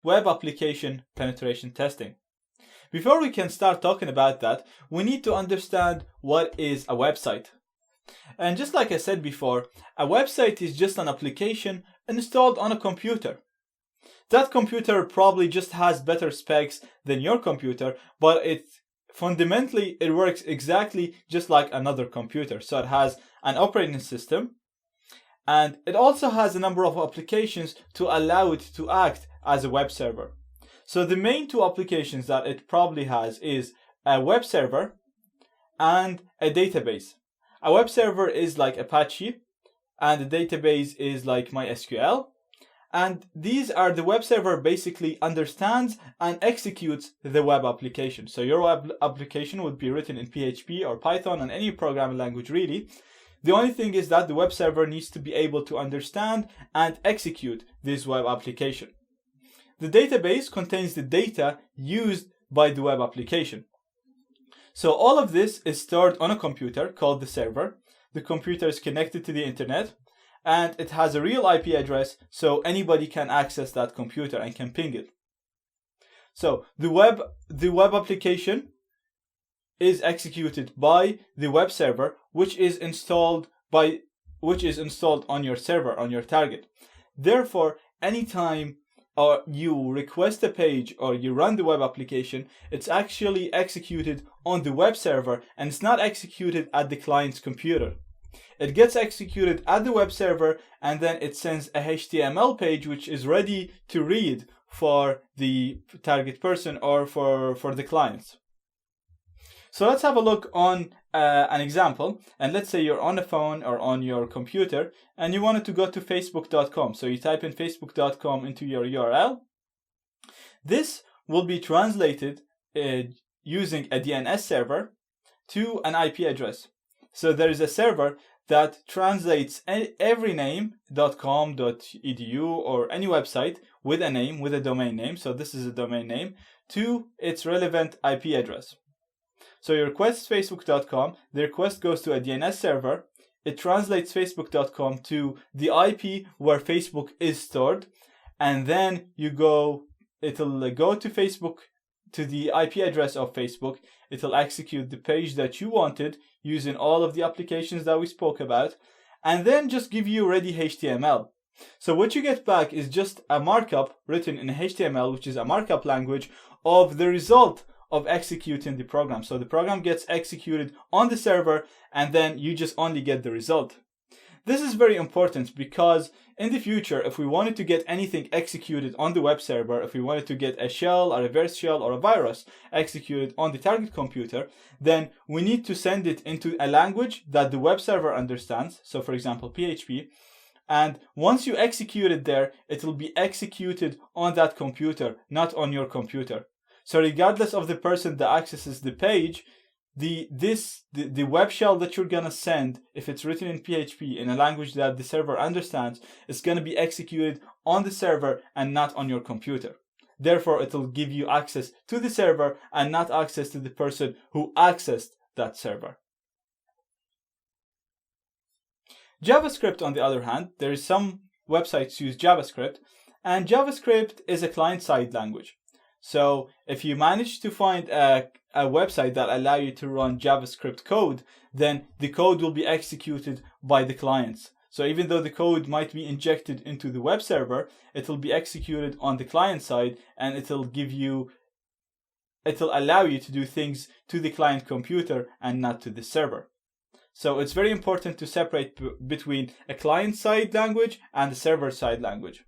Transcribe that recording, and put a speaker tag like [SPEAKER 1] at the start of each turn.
[SPEAKER 1] web application penetration testing. Before we can start talking about that, we need to understand what is a website. And just like I said before, a website is just an application installed on a computer. That computer probably just has better specs than your computer, but fundamentally it works exactly just like another computer. So it has an operating system, and it also has a number of applications to allow it to act as a web server. So the main two applications that it probably has is a web server and a database. A web server is like Apache, and a database is like MySQL. And these are the web server basically understands and executes the web application. So your web application would be written in PHP or Python and any programming language really. The only thing is that the web server needs to be able to understand and execute this web application. The database contains the data used by the web application. So all of this is stored on a computer called the server. The computer is connected to the internet, and it has a real IP address, so anybody can access that computer and can ping it. So the web application is executed by the web server, which is installed on your server, on your target. Therefore, anytime you request a page or you run the web application, it's actually executed on the web server, and it's not executed at the client's computer. It gets executed at the web server, and then it sends a HTML page which is ready to read for the target person or for the clients. So let's have a look on an example. And let's say you're on a phone or on your computer and you wanted to go to facebook.com. So you type in facebook.com into your URL. This will be translated using a DNS server to an IP address. So there is a server that translates every name, .com, .edu, or any website with a name, with a domain name, so this is a domain name, to its relevant IP address. So you request facebook.com, the request goes to a DNS server, it translates facebook.com to the IP where Facebook is stored, and then it'll go to Facebook, to the IP address of Facebook, it'll execute the page that you wanted using all of the applications that we spoke about, and then just give you ready HTML. So what you get back is just a markup written in HTML, which is a markup language, of the result of executing the program. So the program gets executed on the server, and then you just only get the result. This is very important because in the future, if we wanted to get anything executed on the web server, if we wanted to get a shell, a reverse shell, or a virus executed on the target computer, then we need to send it into a language that the web server understands. So for example, PHP. And once you execute it there, it will be executed on that computer, not on your computer. So regardless of the person that accesses the page, the web shell that you're gonna send, if it's written in PHP in a language that the server understands, is gonna be executed on the server and not on your computer. Therefore, it'll give you access to the server and not access to the person who accessed that server. JavaScript, on the other hand, there is some websites use JavaScript, and JavaScript is a client-side language. So if you manage to find a website that allow you to run JavaScript code, then the code will be executed by the clients. So even though the code might be injected into the web server, it will be executed on the client side, and it'll allow you to do things to the client computer and not to the server. So it's very important to separate between a client-side language and a server-side language.